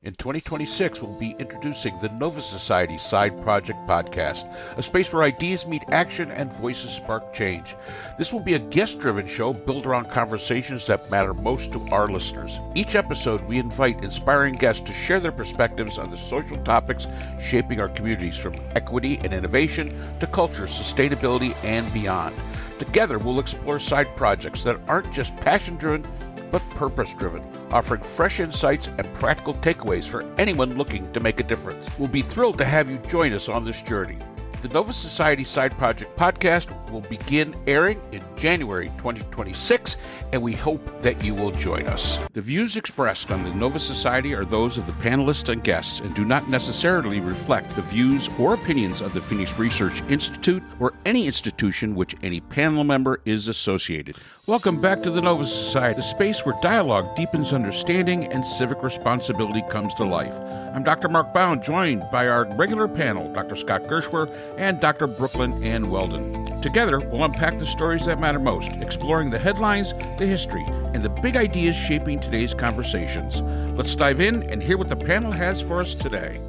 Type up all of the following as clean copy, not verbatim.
In 2026, we'll be introducing the Nova Society Side Project Podcast, a space where ideas meet action and voices spark change. This will be a guest-driven show built around conversations that matter most to our listeners. Each episode, we invite inspiring guests to share their perspectives on the social topics shaping our communities, from equity and innovation to culture, sustainability, and beyond. Together, we'll explore side projects that aren't just passion-driven, but purpose-driven, offering fresh insights and practical takeaways for anyone looking to make a difference. We'll be thrilled to have you join us on this journey. The Nova Society Side Project Podcast will begin airing in January 2026, and we hope that you will join us. The views expressed on the Nova Society are those of the panelists and guests and do not necessarily reflect the views or opinions of the Phoenix Research Institute or any institution which any panel member is associated. Welcome back to the Nova Society, a space where dialogue deepens understanding and civic responsibility comes to life. I'm Dr. Mark Bound, joined by our regular panel, Dr. Scott Gershwer and Dr. Brooklyn Ann Weldon. Together, we'll unpack the stories that matter most, exploring the headlines, the history, and the big ideas shaping today's conversations. Let's dive in and hear what the panel has for us today.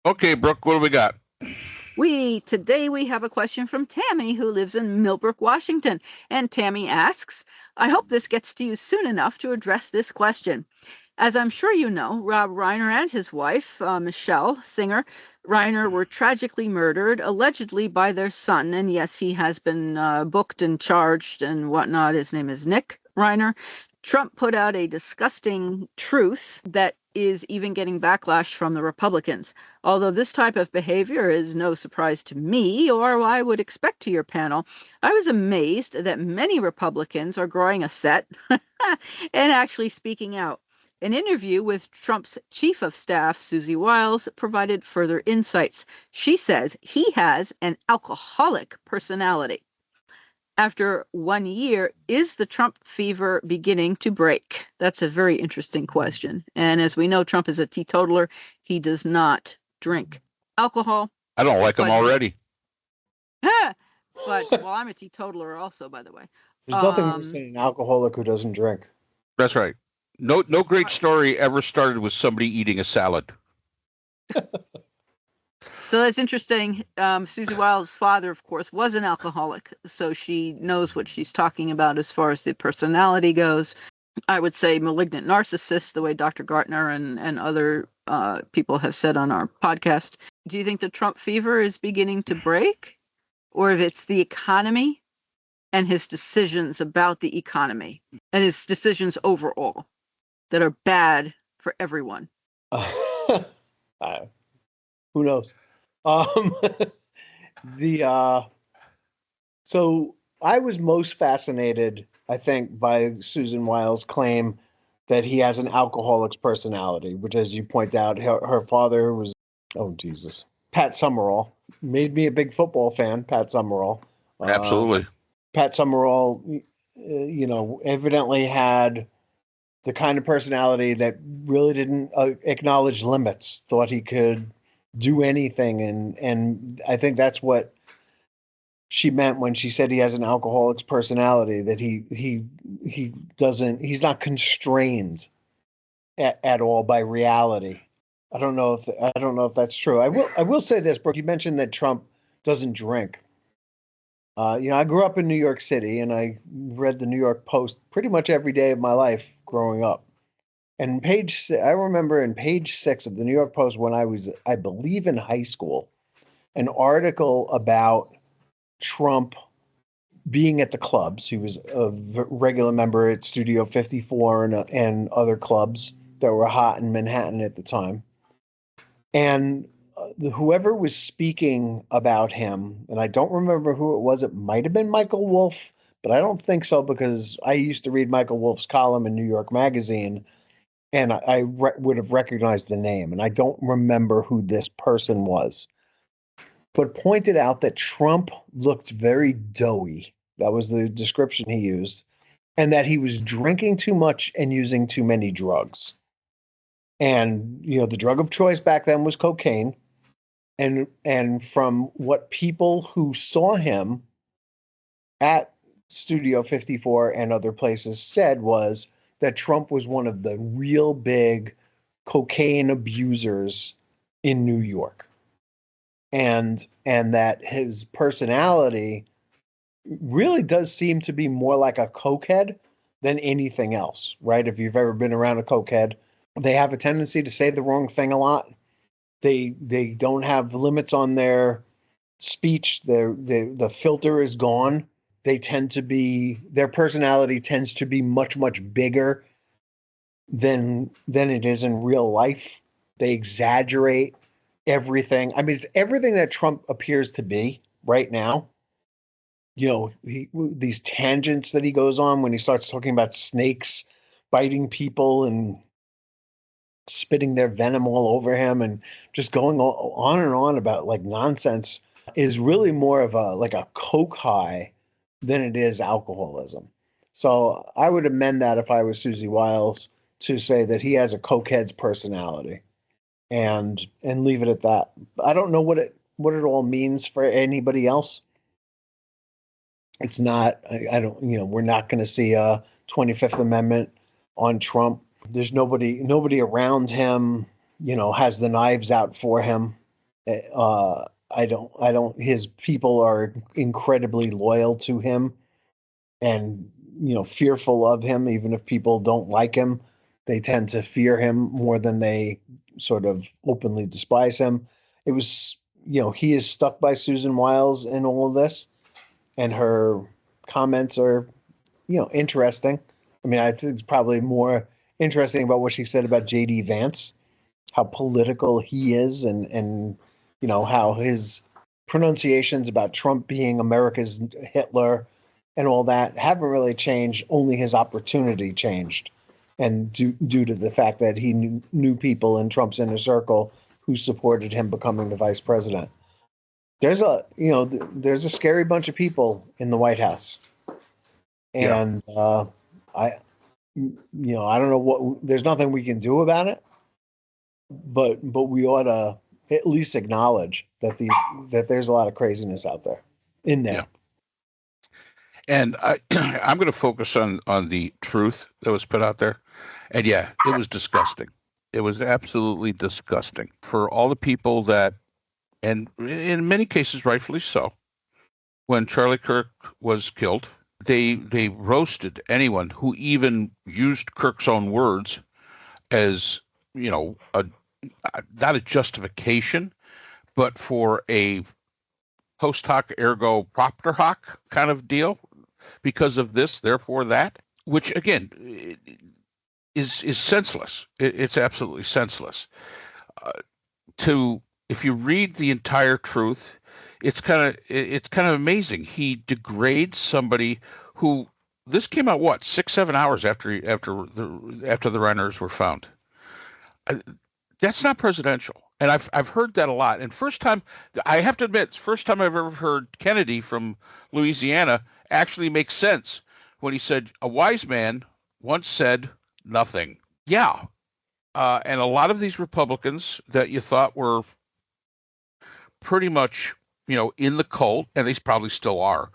Okay, Brooke, what do we got? Today we have a question from Tammy, who lives in Millbrook, Washington. And Tammy asks, I hope this gets to you soon enough to address this question. As I'm sure you know, Rob Reiner and his wife, Michelle Singer Reiner, were tragically murdered, allegedly by their son. And yes, he has been booked and charged and whatnot. His name is Nick Reiner. Trump put out a disgusting truth that is even getting backlash from the Republicans. Although this type of behavior is no surprise to me, or I would expect to your panel, I was amazed that many Republicans are growing a set and actually speaking out. An interview with Trump's chief of staff, Susie Wiles, provided further insights. She says he has an alcoholic personality. After 1 year, is the Trump fever beginning to break? That's a very interesting question. And as we know, Trump is a teetotaler. He does not drink alcohol. I don't like him already. But, well, I'm a teetotaler also, by the way. There's nothing worse than an alcoholic who doesn't drink. That's right. No great story ever started with somebody eating a salad. So that's interesting. Susie Wiles' father, of course, was an alcoholic, so she knows what she's talking about as far as the personality goes. I would say malignant narcissist, the way Dr. Gartner and other people have said on our podcast. Do you think the Trump fever is beginning to break? Or if it's the economy and his decisions about the economy and his decisions overall that are bad for everyone? Who knows? So I was most fascinated, I think, by Susan Wiles' claim that he has an alcoholic's personality, which, as you point out, her father was, oh Jesus, Pat Summerall. Made me a big football fan, Pat Summerall. Absolutely. Pat Summerall, evidently had the kind of personality that really didn't acknowledge limits, thought he could do anything. And I think that's what she meant when she said he has an alcoholic's personality, that he's not constrained at all by reality. I don't know if that's true. I will say this, Brooke, you mentioned that Trump doesn't drink. I grew up in New York City, and I read the New York Post pretty much every day of my life growing up. And I remember in page 6 of the New York Post, when I was, I believe, in high school, an article about Trump being at the clubs. He was a regular member at Studio 54 and other clubs that were hot in Manhattan at the time. And whoever was speaking about him, and I don't remember who it was, it might have been Michael Wolff, but I don't think so, because I used to read Michael Wolff's column in New York Magazine, and I would have recognized the name, and I don't remember who this person was, but pointed out that Trump looked very doughy. That was the description he used, and that he was drinking too much and using too many drugs. And, the drug of choice back then was cocaine. And from what people who saw him at Studio 54 and other places said, was that Trump was one of the real big cocaine abusers in New York. And that his personality really does seem to be more like a cokehead than anything else, right? If you've ever been around a cokehead, they have a tendency to say the wrong thing a lot. They don't have limits on their speech. The filter is gone. They tend to be, their personality tends to be much, much bigger than it is in real life. They exaggerate everything. I mean, it's everything that Trump appears to be right now. You know, these tangents that he goes on when he starts talking about snakes biting people and spitting their venom all over him and just going on and on about like nonsense is really more of a like a coke high than it is alcoholism. So I would amend that if I was Susie Wiles to say that he has a cokehead's personality and leave it at that. I don't know what it all means for anybody else. It's not, I don't, we're not going to see a 25th Amendment on Trump. There's nobody around him, has the knives out for him. His people are incredibly loyal to him and, fearful of him. Even if people don't like him, they tend to fear him more than they sort of openly despise him. It was, he is stuck by Susan Wiles in all of this, and her comments are, interesting. I mean, I think it's probably more interesting about what she said about J.D. Vance, how political he is, and how his pronunciations about Trump being America's Hitler and all that haven't really changed. Only his opportunity changed, and due to the fact that he knew people in Trump's inner circle who supported him becoming the vice president. There's a scary bunch of people in the White House, and I don't know there's nothing we can do about it, but we ought to at least acknowledge that there's a lot of craziness out there in there. Yeah. And I'm going to focus on the truth that was put out there. And yeah, it was disgusting. It was absolutely disgusting for all the people that, and in many cases, rightfully so, when Charlie Kirk was killed, they roasted anyone who even used Kirk's own words as, not a justification, but for a post hoc ergo propter hoc kind of deal. Because of this, therefore that, which again is senseless. It's absolutely senseless. If you read the entire truth, it's kind of amazing. He degrades somebody who, this came out 6-7 hours after the Reiners were found. That's not presidential. And I've heard that a lot. And first time, I have to admit, it's the first time I've ever heard Kennedy from Louisiana actually makes sense when he said, a wise man once said nothing. Yeah. And a lot of these Republicans that you thought were pretty much, in the cult, and they probably still are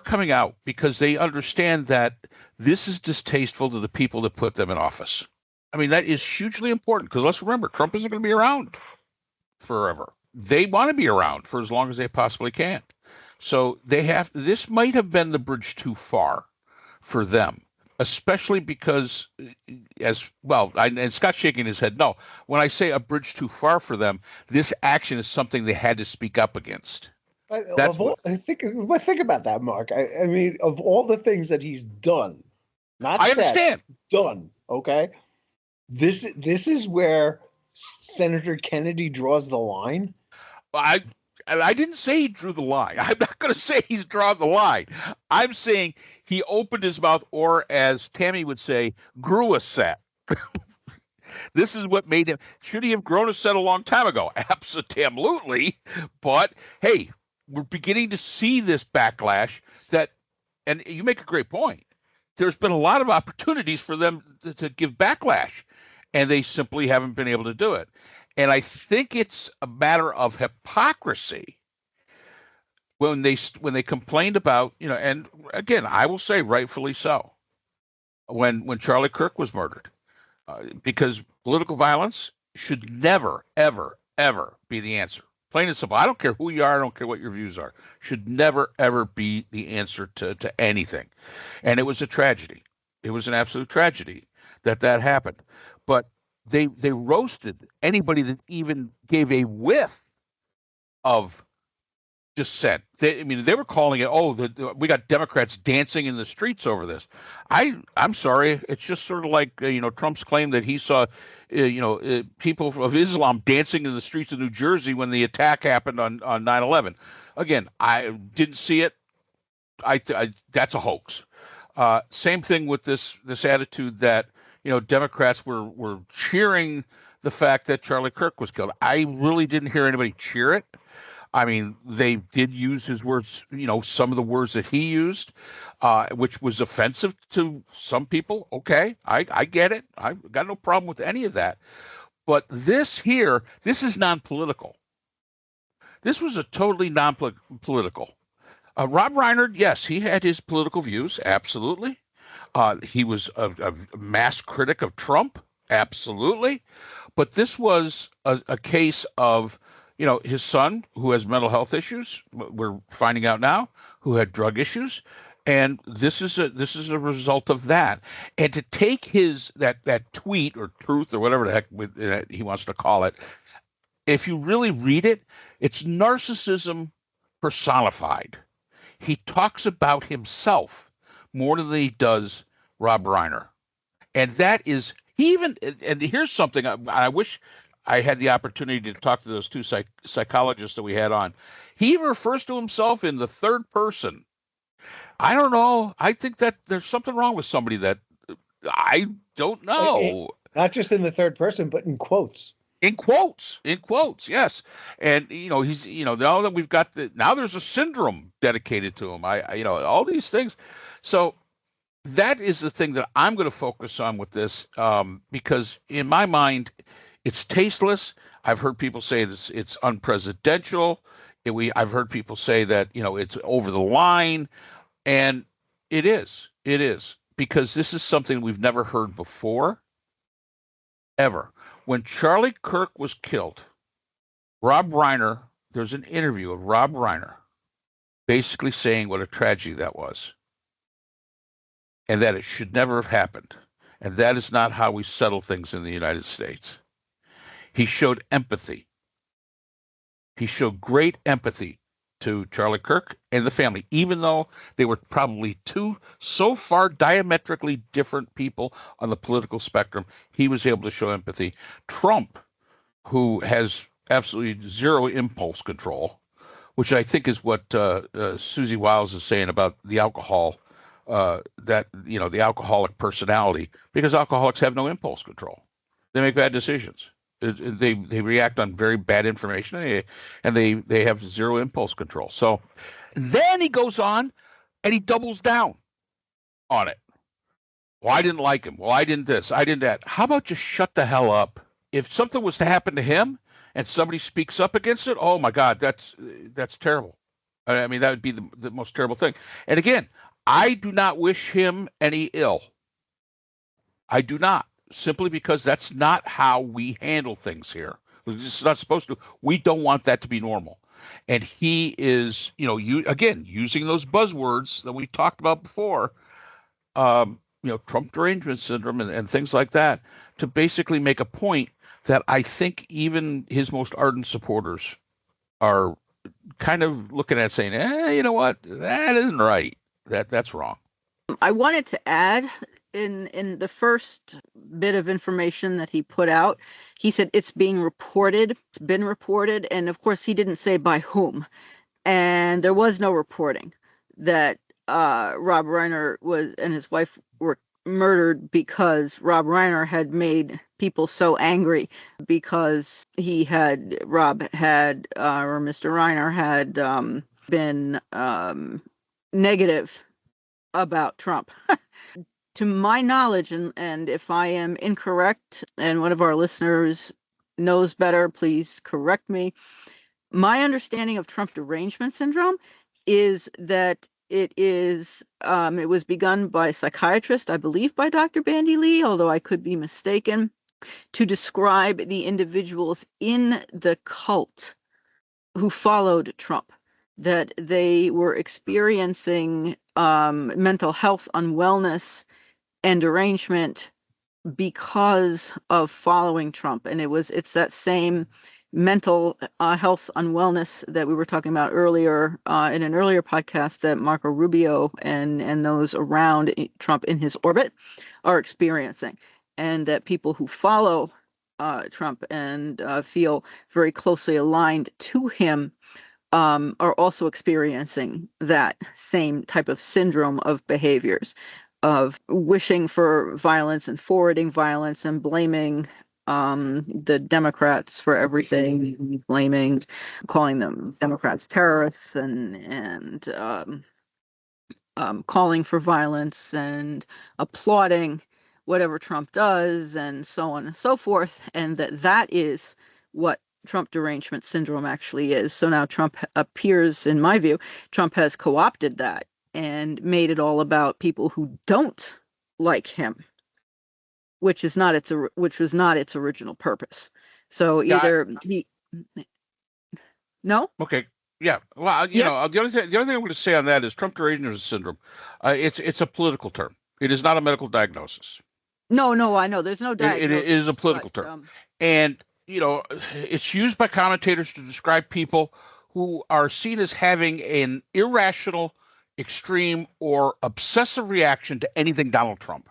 coming out because they understand that this is distasteful to the people that put them in office. I mean, that is hugely important because let's remember, Trump isn't going to be around forever. They want to be around for as long as they possibly can. So this might have been the bridge too far for them, especially because and Scott's shaking his head. No, when I say a bridge too far for them, this action is something they had to speak up against. Think about that, Mark. I mean, of all the things that he's done, I understand. Done. Okay. This is where Senator Kennedy draws the line. I didn't say he drew the line. I'm not going to say he's drawn the line. I'm saying he opened his mouth, or as Tammy would say, grew a set. This is what made him. Should he have grown a set a long time ago? Absolutely. But hey, we're beginning to see this backlash and you make a great point. There's been a lot of opportunities for them to give backlash, and they simply haven't been able to do it. And I think it's a matter of hypocrisy when they complained about, and again, I will say rightfully so, when Charlie Kirk was murdered, because political violence should never, ever, ever be the answer. Plain and simple. I don't care who you are. I don't care what your views are. Should never, ever be the answer to anything. And it was a tragedy. It was an absolute tragedy that happened. But they roasted anybody that even gave a whiff of dissent. They were calling it, we got Democrats dancing in the streets over this. I'm sorry. It's just sort of like, Trump's claim that he saw, people of Islam dancing in the streets of New Jersey when the attack happened on 9/11. Again, I didn't see it. That's a hoax. Same thing with this attitude that, Democrats were cheering the fact that Charlie Kirk was killed. I really didn't hear anybody cheer it. I mean, they did use his words, some of the words that he used, which was offensive to some people. Okay, I get it. I've got no problem with any of that. But this is non-political. This was a totally non-political. Rob Reiner, yes, he had his political views, absolutely. He was a mass critic of Trump, absolutely. But this was a case of, his son, who has mental health issues, we're finding out now, who had drug issues, and this is a result of that. And to take his that tweet or truth or whatever the heck he wants to call it, if you really read it, it's narcissism personified. He talks about himself more than he does Rob Reiner, and that is and here's something I wish I had the opportunity to talk to those two psychologists that we had on. He even refers to himself in the third person. I don't know. I think that there's something wrong with somebody that I don't know. Not just in the third person, but in quotes. In quotes, yes. And he's now that we've got now there's a syndrome dedicated to him. All these things. So that is the thing that I'm going to focus on with this, because in my mind, it's tasteless. I've heard people say it's unpresidential. I've heard people say that it's over the line, and it is because this is something we've never heard before, ever. When Charlie Kirk was killed, Rob Reiner, there's an interview of Rob Reiner basically saying what a tragedy that was, and that it should never have happened, and that is not how we settle things in the United States. He showed empathy. He showed great empathy to Charlie Kirk and the family, even though they were probably two so far diametrically different people on the political spectrum. He was able to show empathy. Trump, who has absolutely zero impulse control, which I think is what Susie Wiles is saying about the alcohol, the alcoholic personality, because alcoholics have no impulse control. They make bad decisions. They react on very bad information, and they have zero impulse control. So then he goes on and he doubles down on it. Well, I didn't like him. Well, I didn't this. I didn't that. How about just shut the hell up? If something was to happen to him and somebody speaks up against it, oh my God, that's terrible. I mean, that would be the most terrible thing. And again, I do not wish him any ill. I do not. Simply because that's not how we handle things here. We're just not supposed to. We don't want that to be normal. And he is, using those buzzwords that we talked about before, Trump derangement syndrome and things like that, to basically make a point that I think even his most ardent supporters are kind of looking at saying, you know what, that isn't right. That's wrong. I wanted to add, in the first bit of information that he put out, he said it's being reported. It's been reported. And of course, he didn't say by whom. And there was no reporting that Rob Reiner and his wife were murdered because Rob Reiner had made people so angry because Mr. Reiner had been negative about Trump. To my knowledge, and if I am incorrect and one of our listeners knows better, please correct me. My understanding of Trump derangement syndrome is that It was begun by a psychiatrist, I believe by Dr. Bandy Lee, although I could be mistaken, to describe the individuals in the cult who followed Trump, that they were experiencing mental health unwellness and derangement because of following Trump. And it's that same mental health unwellness that we were talking about earlier in an earlier podcast that Marco Rubio and those around Trump in his orbit are experiencing, and that people who follow Trump and feel very closely aligned to him are also experiencing that same type of syndrome of behaviors, of wishing for violence and forwarding violence and blaming the Democrats for everything, calling them Democrats terrorists, and calling for violence and applauding whatever Trump does, and so on and so forth, and that is what Trump derangement syndrome actually is. So now Trump appears, in my view, Trump has co-opted that and made it all about people who don't like him, which was not its original purpose. So either no. Okay. Yeah. Well, the other thing I'm going to say on that is Trump derangement syndrome. It's a political term. It is not a medical diagnosis. No, I know there's no diagnosis. It is a political term, and it's used by commentators to describe people who are seen as having an irrational, extreme, or obsessive reaction to anything Donald Trump.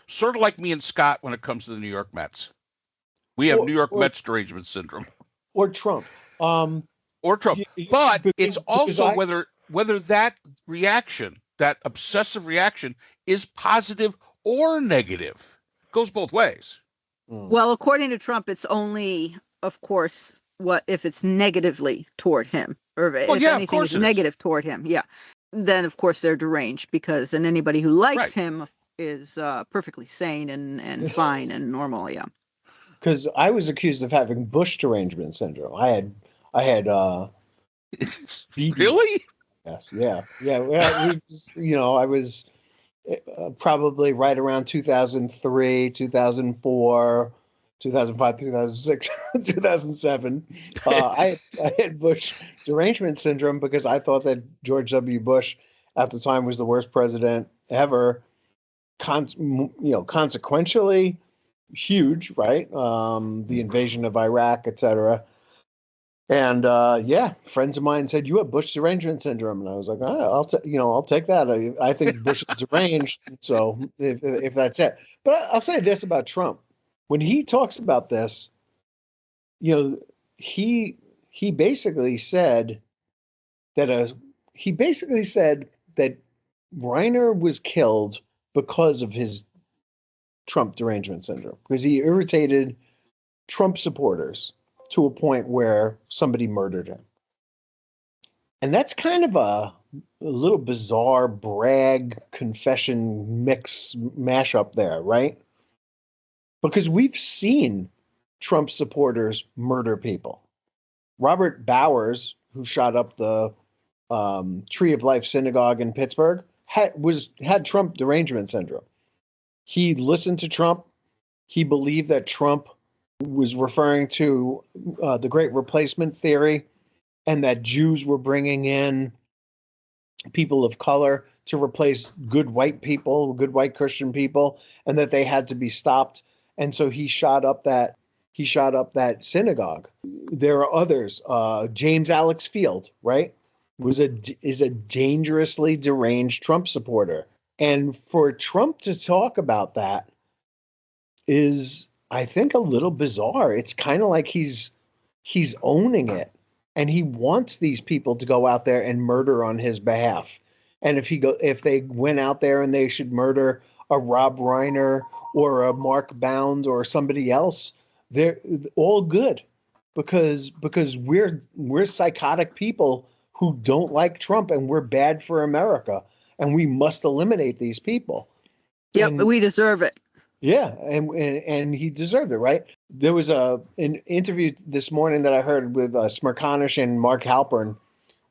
Sort of like me and Scott when it comes to the New York Mets. We have New York Mets derangement syndrome. Or Trump. Or Trump. But it's also whether that reaction, that obsessive reaction, is positive or negative. It goes both ways. Well, according to Trump, it's only, of course, what if it's negatively toward him, or if anything is negative toward him. Yeah. Then, of course, they're deranged, and anybody who likes him is perfectly sane and fine and normal. Yeah. Because I was accused of having Bush derangement syndrome. I had really? Yes. Yeah. I was probably right around 2003, 2004, 2005, 2006, 2007. I had Bush derangement syndrome because I thought that George W. Bush at the time was the worst president ever. Consequentially huge, right? The invasion of Iraq, etc. And friends of mine said, "You have Bush derangement syndrome," and I was like, "I'll take that. I think Bush is deranged." So if that's it, but I'll say this about Trump: when he talks about this, he basically said that Reiner was killed because of his Trump derangement syndrome, because he irritated Trump supporters to a point where somebody murdered him. And that's kind of a little bizarre brag confession mix mashup there, right? Because we've seen Trump supporters murder people. Robert Bowers, who shot up the Tree of Life synagogue in Pittsburgh, had Trump derangement syndrome. He listened to Trump. He believed that Trump was referring to the Great Replacement theory, and that Jews were bringing in people of color to replace good white people, good white Christian people, and that they had to be stopped. And so he shot up that synagogue. There are others. James Alex Field, right, is a dangerously deranged Trump supporter. And for Trump to talk about that is, I think, a little bizarre. It's kind of like he's owning it, and he wants these people to go out there and murder on his behalf. And if they went out there and they should murder a Rob Reiner or a Mark Bound or somebody else, they're all good, because we're psychotic people who don't like Trump, and we're bad for America, and we must eliminate these people. Yep, we deserve it. Yeah, and he deserved it, right? There was an interview this morning that I heard with Smirkanish and Mark Halpern,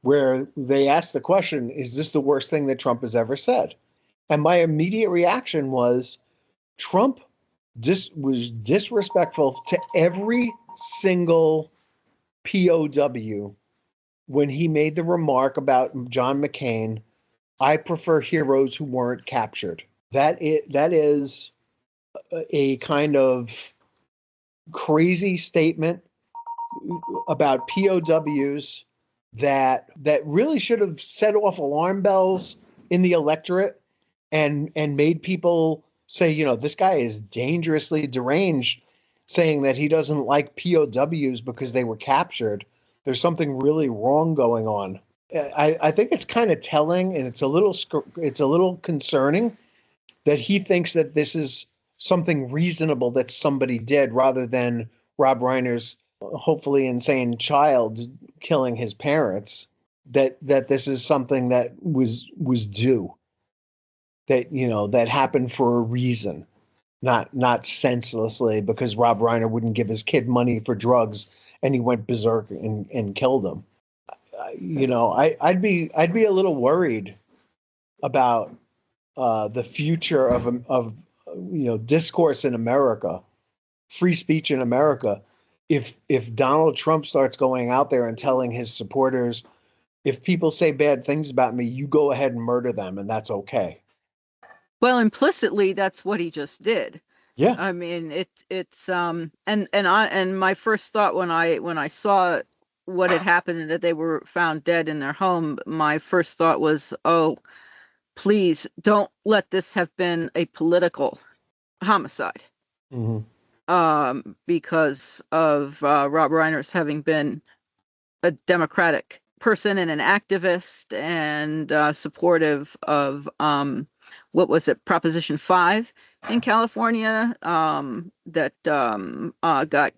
where they asked the question, is this the worst thing that Trump has ever said? And my immediate reaction was, Trump was disrespectful to every single POW when he made the remark about John McCain, I prefer heroes who weren't captured. That is a kind of crazy statement about POWs that really should have set off alarm bells in the electorate and made people say, this guy is dangerously deranged, saying that he doesn't like POWs because they were captured. There's something really wrong going on. I think it's kind of telling, and it's a little concerning that he thinks that this is something reasonable that somebody did, rather than Rob Reiner's hopefully insane child killing his parents. That this is something that was due. That happened for a reason, not senselessly because Rob Reiner wouldn't give his kid money for drugs and he went berserk and killed him. I'd be a little worried about the future of discourse in America, free speech in America, if Donald Trump starts going out there and telling his supporters, if people say bad things about me, you go ahead and murder them, and that's okay. Well, implicitly, that's what he just did. Yeah. I mean, it's and my first thought when I saw what had happened and that they were found dead in their home, my first thought was, oh, please don't let this have been a political homicide. Mm-hmm. Because of Rob Reiner's having been a Democratic person and an activist and supportive of what was it, Proposition 5 in California, that got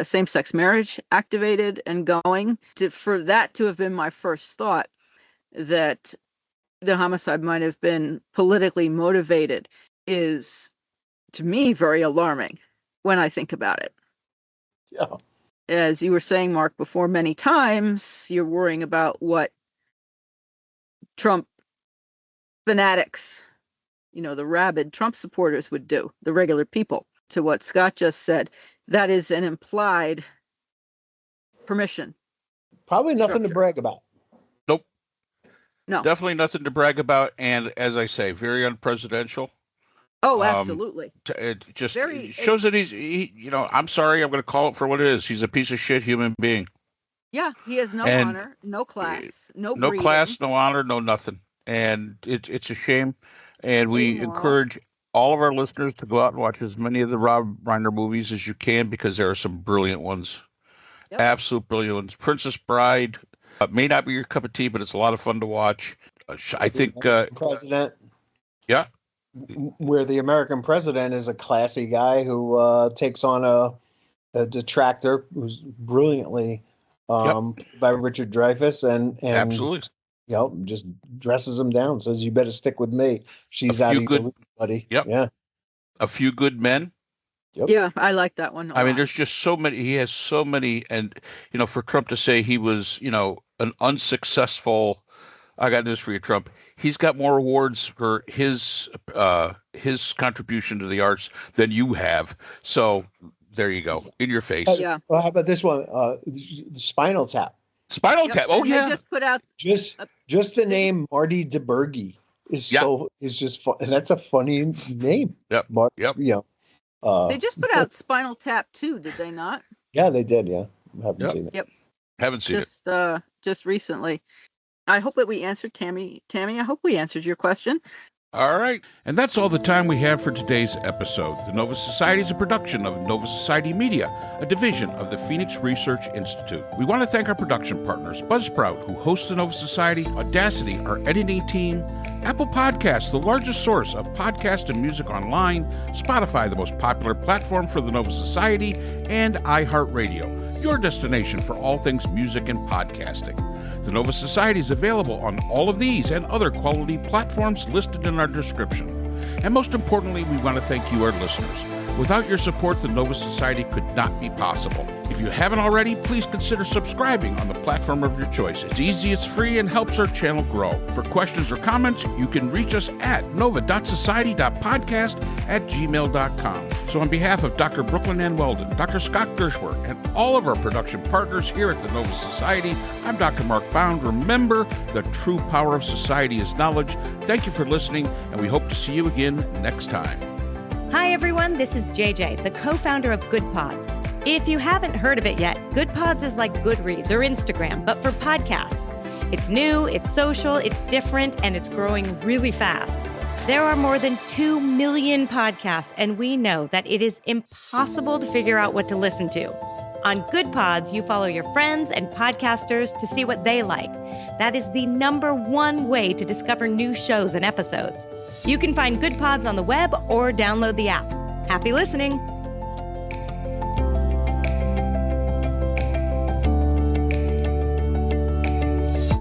same-sex marriage activated and going. For that to have been my first thought, that the homicide might have been politically motivated, is, to me, very alarming when I think about it. Yeah. As you were saying, Mark, before, many times you're worrying about what Trump fanatics, the rabid Trump supporters would do, the regular people. To what Scott just said, that is an implied permission. Probably nothing to brag about. Nope. No. Definitely nothing to brag about. And as I say, very unpresidential. Oh, absolutely. It just shows that I'm sorry, I'm going to call it for what it is. He's a piece of shit human being. Yeah, he has no honor, no class, no breeding. Class, no honor, no nothing. And it's a shame. And we encourage all of our listeners to go out and watch as many of the Rob Reiner movies as you can, because there are some brilliant ones. Yep. Absolute brilliant ones. Princess Bride may not be your cup of tea, but it's a lot of fun to watch. I think President. Yeah. Where the American president is a classy guy who takes on a detractor who's brilliantly by Richard Dreyfuss and absolutely. Just dresses him down, says, you better stick with me. She's out of your league, buddy. Yep. Yeah. A Few Good Men. Yep. Yeah, I like that one. I mean, there's just so many. He has so many. And, for Trump to say he was, an unsuccessful, I got news for you, Trump. He's got more awards for his contribution to the arts than you have. So there you go. In your face. Yeah. Well, how about this one? Spinal Tap. Spinal Tap. Oh, yeah. They just put out just the name Marty DeBurgi is just fun. That's a funny name. Yep. They just put out Spinal Tap 2, did they not? Yeah, they did. Yeah, haven't seen it. Yep. Haven't seen it. Just recently. I hope that we answered Tammy. I hope we answered your question. All right. And that's all the time we have for today's episode. The Nova Society is a production of Nova Society Media, a division of the Phoenix Research Institute. We want to thank our production partners, Buzzsprout, who hosts the Nova Society, Audacity, our editing team, Apple Podcasts, the largest source of podcast and music online, Spotify, the most popular platform for the Nova Society, and iHeartRadio, your destination for all things music and podcasting. The Nova Society is available on all of these and other quality platforms listed in our description. And most importantly, we want to thank you, our listeners. Without your support, the Nova Society could not be possible. If you haven't already, please consider subscribing on the platform of your choice. It's easy, it's free, and helps our channel grow. For questions or comments, you can reach us at nova.society.podcast@gmail.com. So on behalf of Dr. Brooklyn Ann Weldon, Dr. Scott Gershworth, and all of our production partners here at the Nova Society, I'm Dr. Mark Bound. Remember, the true power of society is knowledge. Thank you for listening, and we hope to see you again next time. Hi, everyone. This is JJ, the co-founder of Good Pods. If you haven't heard of it yet, Good Pods is like Goodreads or Instagram, but for podcasts. It's new, it's social, it's different, and it's growing really fast. There are more than 2 million podcasts, and we know that it is impossible to figure out what to listen to. On Good Pods, you follow your friends and podcasters to see what they like. That is the #1 way to discover new shows and episodes. You can find Good Pods on the web or download the app. Happy listening!